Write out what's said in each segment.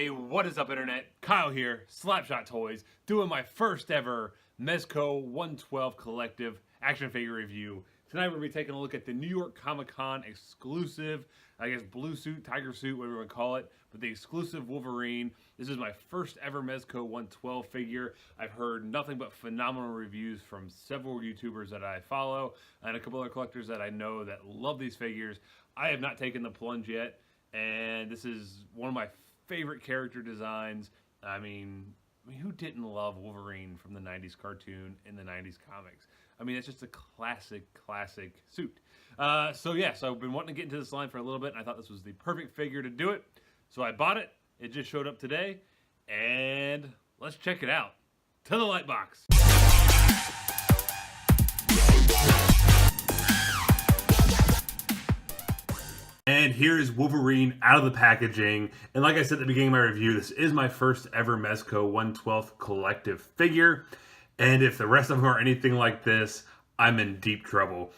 Hey, what is up, Internet? Kyle here, Slapshot Toys, doing my first ever Mezco 112 collective action figure review. Tonight we're going to be taking a look at the New York Comic Con exclusive, I guess blue suit, tiger suit, whatever you want to call it, but the exclusive Wolverine. This is my first ever Mezco 112 figure. I've heard nothing but phenomenal reviews from several YouTubers that I follow and a couple other collectors that I know that love these figures. I have not taken the plunge yet, and this is one of my favorite character designs. I mean, who didn't love Wolverine from the 90s cartoon and the 90s comics? I mean, it's just a classic suit. So I've been wanting to get into this line for a little bit, and I thought this was the perfect figure to do it. So I bought it. It just showed up today, and let's check it out. To the light box. And here is Wolverine out of the packaging. And like I said at the beginning of my review, this is my first ever Mezco 112th collective figure. And if the rest of them are anything like this, I'm in deep trouble.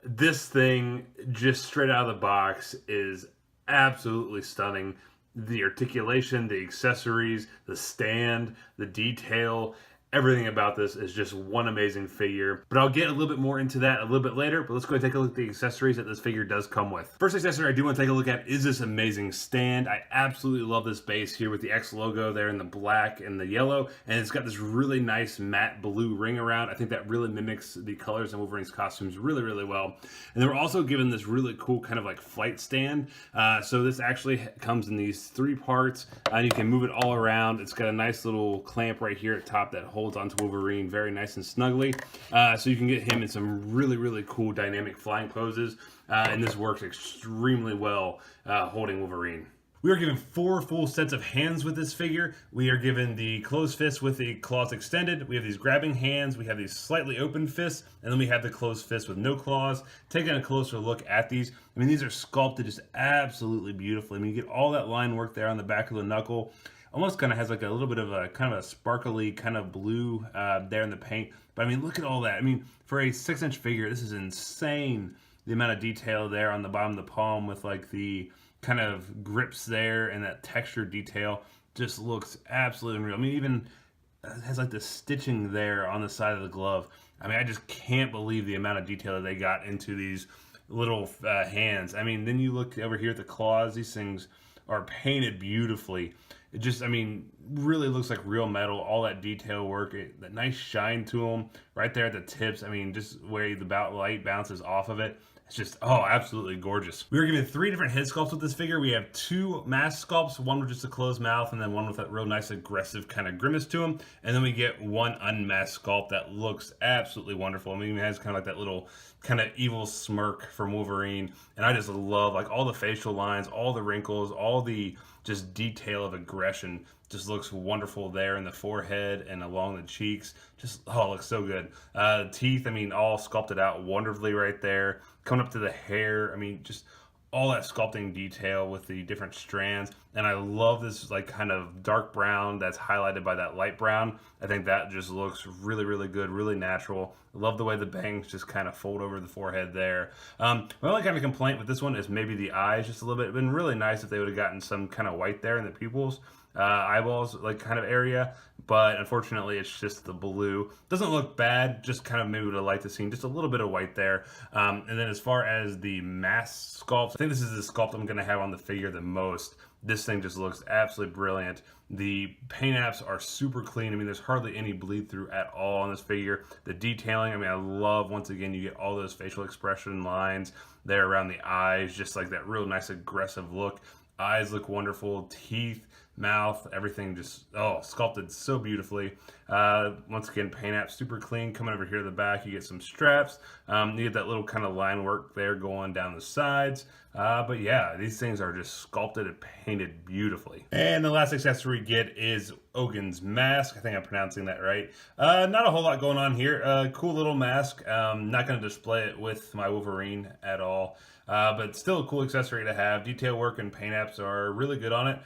This thing, just straight out of the box, is absolutely stunning. The articulation, the accessories, the stand, the detail, everything about this is just one amazing figure. But I'll get a little bit more into that a little bit later, but let's go and take a look at the accessories that this figure does come with. First accessory I do want to take a look at is this amazing stand. I absolutely love this base here with the X logo there in the black and the yellow, and it's got this really nice matte blue ring around. I think that really mimics the colors in Wolverine's costumes really well. And then we're also given this really cool kind of like flight stand. So this actually comes in these three parts, and you can move it all around. It's got a nice little clamp right here at top that holds onto Wolverine very nice and snugly, so you can get him in some really cool dynamic flying poses, and this works extremely well holding Wolverine. We are given 4 full sets of hands with this figure. We are given the closed fist with the claws extended. We have these grabbing hands. We have these slightly open fists, and then we have the closed fist with no claws. Taking a closer look at these, I mean, these are sculpted just absolutely beautifully. I mean, you get all that line work there on the back of the knuckle. Almost kind of has like a little bit of a kind of a sparkly kind of blue there in the paint. But I mean, look at all that. I mean, for a 6-inch figure, this is insane. The amount of detail there on the bottom of the palm with like the kind of grips there and that texture detail just looks absolutely unreal. I mean, even has like the stitching there on the side of the glove. I mean, I just can't believe the amount of detail that they got into these little hands. I mean, then you look over here at the claws. These things are painted beautifully. It just, I mean, really looks like real metal, all that detail work, that nice shine to them right there at the tips. I mean, just where the light bounces off of it. It's just, oh, absolutely gorgeous. We were given 3 different head sculpts with this figure. We have 2 mask sculpts, one with just a closed mouth, and then one with that real nice aggressive kind of grimace to him. And then we get 1 unmasked sculpt that looks absolutely wonderful. I mean, it has kind of like that little kind of evil smirk from Wolverine. And I just love like all the facial lines, all the wrinkles, all the just detail of aggression. Just looks wonderful there in the forehead and along the cheeks. Just, oh, it looks so good. Teeth, I mean, all sculpted out wonderfully right there. Coming up to the hair, I mean, just all that sculpting detail with the different strands. And I love this like kind of dark brown that's highlighted by that light brown. I think that just looks really good, really natural. I love the way the bangs just kind of fold over the forehead there. My only kind of complaint with this one is maybe the eyes just a little bit. It'd been really nice if they would have gotten some kind of white there in the pupils. Eyeballs like kind of area, but unfortunately it's just the blue. Doesn't look bad, just kind of maybe would have liked to see just a little bit of white there. And then as far as the mask sculpt, I think this is the sculpt I'm going to have on the figure the most. This thing just looks absolutely brilliant. The paint apps are super clean. I mean, there's hardly any bleed through at all on this figure. The detailing, I mean, I love, once again, you get all those facial expression lines there around the eyes, just like that real nice aggressive look. Eyes look wonderful, teeth, mouth, everything just, oh, sculpted so beautifully. Once again, paint app super clean. Coming over here to the back, you get some straps. You get that little kind of line work there going down the sides. But yeah, these things are just sculpted and painted beautifully. And the last accessory we get is Ogun's mask. I think I'm pronouncing that right. Not a whole lot going on here. Cool little mask. Not going to display it with my Wolverine at all. But still a cool accessory to have. Detail work and paint apps are really good on it.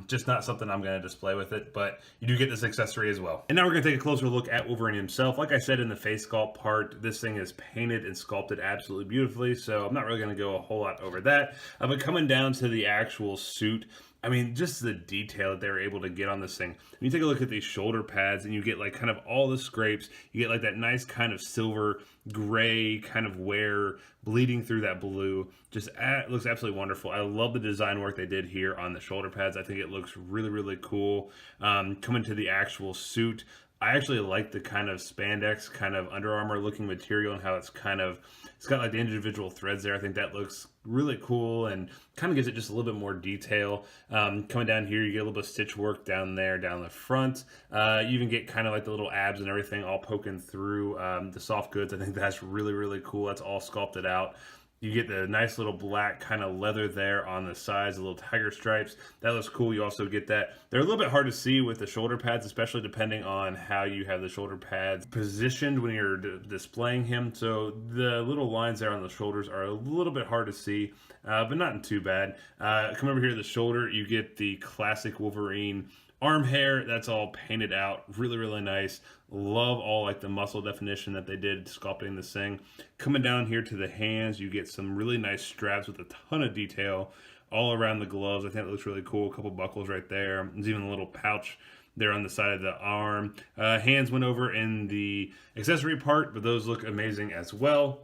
Just not something I'm going to display with it, but you do get this accessory as well. And now we're going to take a closer look at Wolverine himself. Like I said in the face sculpt part, this thing is painted and sculpted absolutely beautifully, so I'm not really going to go a whole lot over that. But coming down to the actual suit, I mean, just the detail that they were able to get on this thing. When you take a look at these shoulder pads and you get like kind of all the scrapes, you get like that nice kind of silver gray kind of wear bleeding through that blue. Just looks absolutely wonderful. I love the design work they did here on the shoulder pads. I think it looks really, really cool. Coming to the actual suit, I actually like the kind of spandex, kind of Under Armour looking material and how it's got like the individual threads there. I think that looks really cool and kind of gives it just a little bit more detail. Coming down here, you get a little bit of stitch work down there, down the front. You even get kind of like the little abs and everything all poking through the soft goods. I think that's really, really cool. That's all sculpted out. You get the nice little black kind of leather there on the sides, the little tiger stripes. That looks cool. You also get that. They're a little bit hard to see with the shoulder pads, especially depending on how you have the shoulder pads positioned when you're displaying him. So the little lines there on the shoulders are a little bit hard to see, but not too bad. Come over here to the shoulder, you get the classic Wolverine arm hair. That's all painted out. Really, really nice. Love all like the muscle definition that they did sculpting this thing. Coming down here to the hands, you get some really nice straps with a ton of detail all around the gloves. I think it looks really cool. A couple buckles right there. There's even a little pouch there on the side of the arm. Hands went over in the accessory part, but those look amazing as well.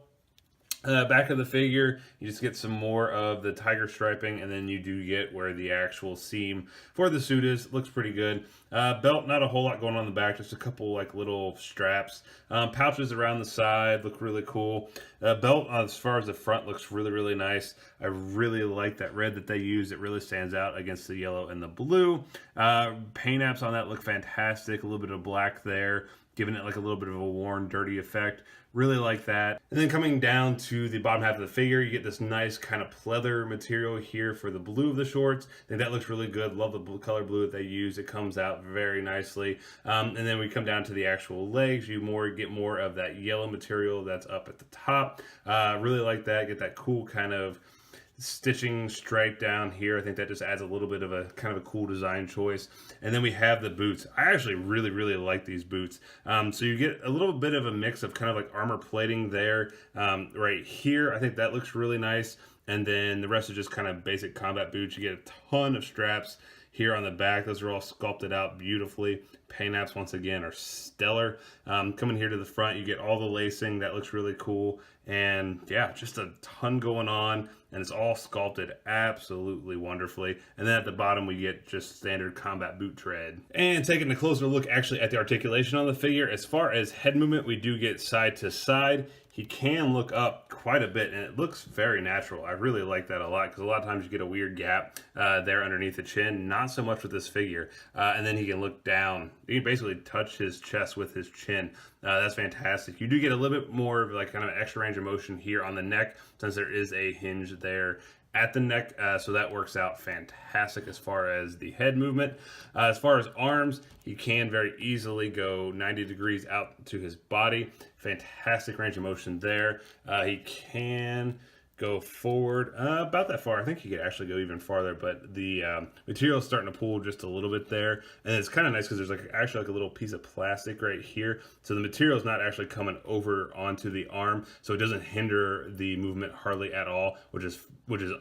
Back of the figure, you just get some more of the tiger striping, and then you do get where the actual seam for the suit is. Looks pretty good. Belt, not a whole lot going on the back, just a couple like little straps. Pouches around the side look really cool. Belt as far as the front looks really, really nice. I really like that red that they use. It really stands out against the yellow and the blue. Paint apps on that look fantastic. A little bit of black there, giving it like a little bit of a worn, dirty effect. Really like that. And then coming down to the bottom half of the figure, you get this nice kind of pleather material here for the blue of the shorts. I think that looks really good. Love the blue, color blue that they use. It comes out very nicely. And then we come down to the actual legs. You get more of that yellow material that's up at the top. Really like that. Get that cool kind of stitching stripe down here. I think that just adds a little bit of a kind of a cool design choice. And then we have the boots. I actually really, really like these boots. So you get a little bit of a mix of kind of like armor plating there right here. I think that looks really nice. And then the rest is just kind of basic combat boots. You get a ton of straps here on the back. Those are all sculpted out beautifully. Paint apps, once again, are stellar. Coming here to the front, you get all the lacing. That looks really cool. And yeah, just a ton going on. And it's all sculpted absolutely wonderfully. And then at the bottom, we get just standard combat boot tread. And taking a closer look actually at the articulation on the figure, as far as head movement, we do get side to side. He can look up quite a bit, and it looks very natural. I really like that a lot, because a lot of times you get a weird gap there underneath the chin. Not so much with this figure. And then he can look down. He can basically touch his chest with his chin. That's fantastic. You do get a little bit more of like kind of extra range of motion here on the neck, since there is a hinge there at the neck, so that works out fantastic as far as the head movement. As far as arms, he can very easily go 90 degrees out to his body. Fantastic range of motion there. He can go forward about that far. I think he could actually go even farther, but the material is starting to pull just a little bit there. And it's kind of nice because there's like actually like a little piece of plastic right here. So the material is not actually coming over onto the arm, so it doesn't hinder the movement hardly at all, which is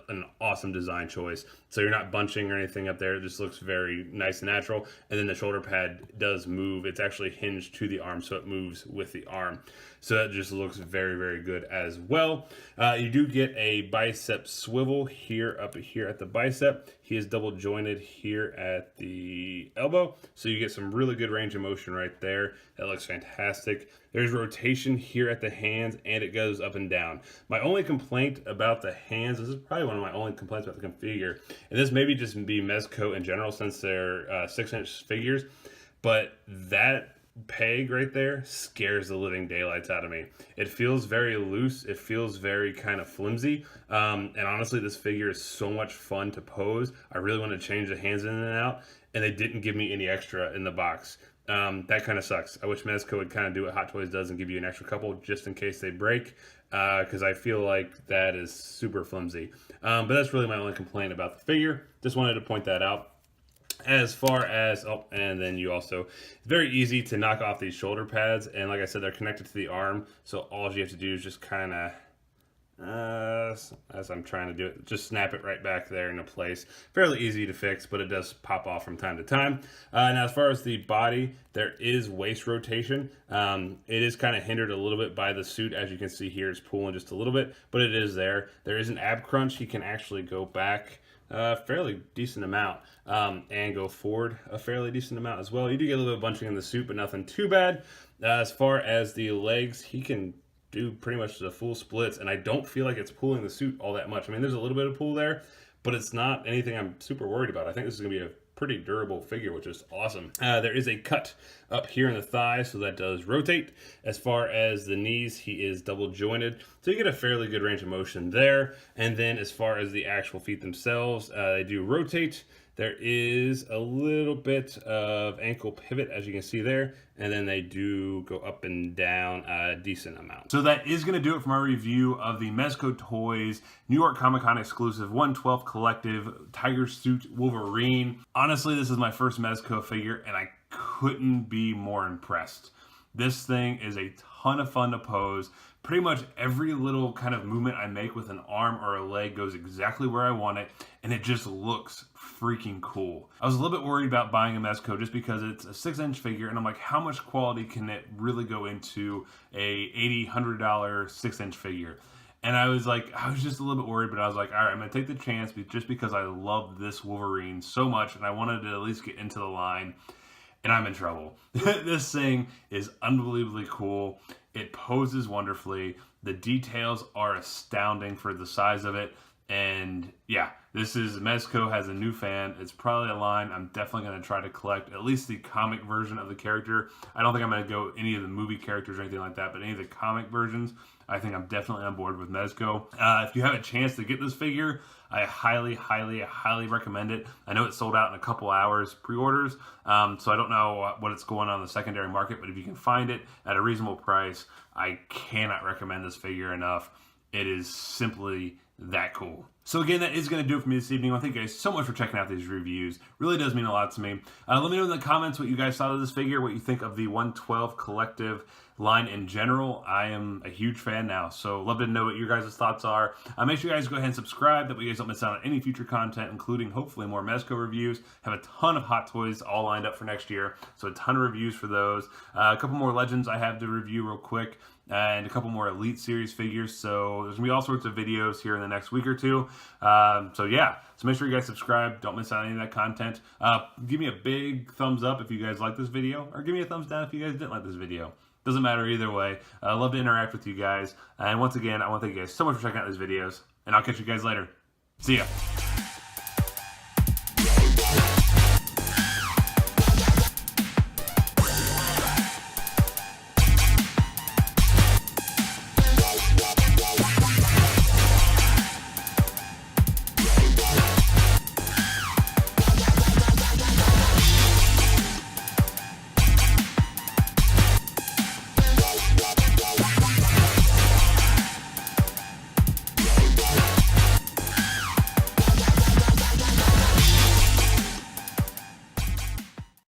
an awesome design choice. So you're not bunching or anything up there. It just looks very nice and natural. And then the shoulder pad does move. It's actually hinged to the arm, so it moves with the arm. So that just looks very, very good as well. You do get a bicep swivel here up here at the bicep. He is double jointed here at the elbow, so you get some really good range of motion right there. That looks fantastic. There's rotation here at the hands, and it goes up and down. My only complaint about the hands, this is probably one of my only complaints about the figure, and this maybe just be Mezco in general since they're 6-inch figures, but that peg right there scares the living daylights out of me. It feels very loose. It feels very kind of flimsy. And honestly, this figure is so much fun to pose. I really want to change the hands in and out, and they didn't give me any extra in the box. That kind of sucks. I wish Mezco would kind of do what Hot Toys does and give you an extra couple just in case they break, because I feel like that is super flimsy. But that's really my only complaint about the figure. Just wanted to point that out. As far as, oh, and then you also, it's very easy to knock off these shoulder pads, and like I said, they're connected to the arm, so all you have to do is just kind of as I'm trying to do it, just snap it right back there into place. Fairly easy to fix, but it does pop off from time to time. Now, as far as the body, there is waist rotation. It is kind of hindered a little bit by the suit. As you can see here, it's pulling just a little bit, but it is there. There is an ab crunch. He can actually go back a fairly decent amount and go forward a fairly decent amount as well. You do get a little bit of bunching in the suit, but nothing too bad. As far as the legs, he can do pretty much the full splits, and I don't feel like it's pulling the suit all that much. I mean, there's a little bit of pull there, but it's not anything I'm super worried about. I think this is going to be a pretty durable figure, which is awesome. There is a cut up here in the thigh, so that does rotate. As far as the knees, he is double jointed, so you get a fairly good range of motion there. And then as far as the actual feet themselves, they do rotate. There is a little bit of ankle pivot, as you can see there, and then they do go up and down a decent amount. So that is going to do it for my review of the Mezco Toys New York Comic Con exclusive 1/12 collective Tiger Suit Wolverine. Honestly, this is my first Mezco figure, and I couldn't be more impressed. This thing is a ton of fun to pose. Pretty much every little kind of movement I make with an arm or a leg goes exactly where I want it, and it just looks freaking cool. I was a little bit worried about buying a Mezco just because it's a 6-inch figure, and I'm like, how much quality can it really go into a $80, $100 6-inch figure? And I was just a little bit worried, but I was like, all right, I'm going to take the chance just because I love this Wolverine so much, and I wanted to at least get into the line. And I'm in trouble. This thing is unbelievably cool. It poses wonderfully. The details are astounding for the size of it. And yeah, this is Mezco has a new fan. It's probably a line I'm definitely going to try to collect, at least the comic version of the character. I don't think I'm going to go any of the movie characters or anything like that, but any of the comic versions, I think I'm definitely on board with Mezco. If you have a chance to get this figure, I highly, highly, highly recommend it. I know it's sold out in a couple hours pre-orders, so I don't know what it's going on in the secondary market, but if you can find it at a reasonable price, I cannot recommend this figure enough. It is simply that cool. So again, that is going to do it for me this evening. I thank you guys so much for checking out these reviews. Really does mean a lot to me. Let me know in the comments what you guys thought of this figure, what you think of the 1/12 collective line in general. I am a huge fan now, so love to know what your guys' thoughts are. Make sure you guys go ahead and subscribe. That way you guys don't miss out on any future content, including hopefully more Mezco reviews. Have a ton of Hot Toys all lined up for next year, so a ton of reviews for those. A couple more Legends I have to review real quick, and a couple more Elite Series figures. So there's gonna be all sorts of videos here in the next week or two. So yeah, so make sure you guys subscribe. Don't miss out on any of that content. Give me a big thumbs up if you guys like this video, or give me a thumbs down if you guys didn't like this video. Doesn't matter either way. I love to interact with you guys. And once again, I want to thank you guys so much for checking out these videos, and I'll catch you guys later. See ya.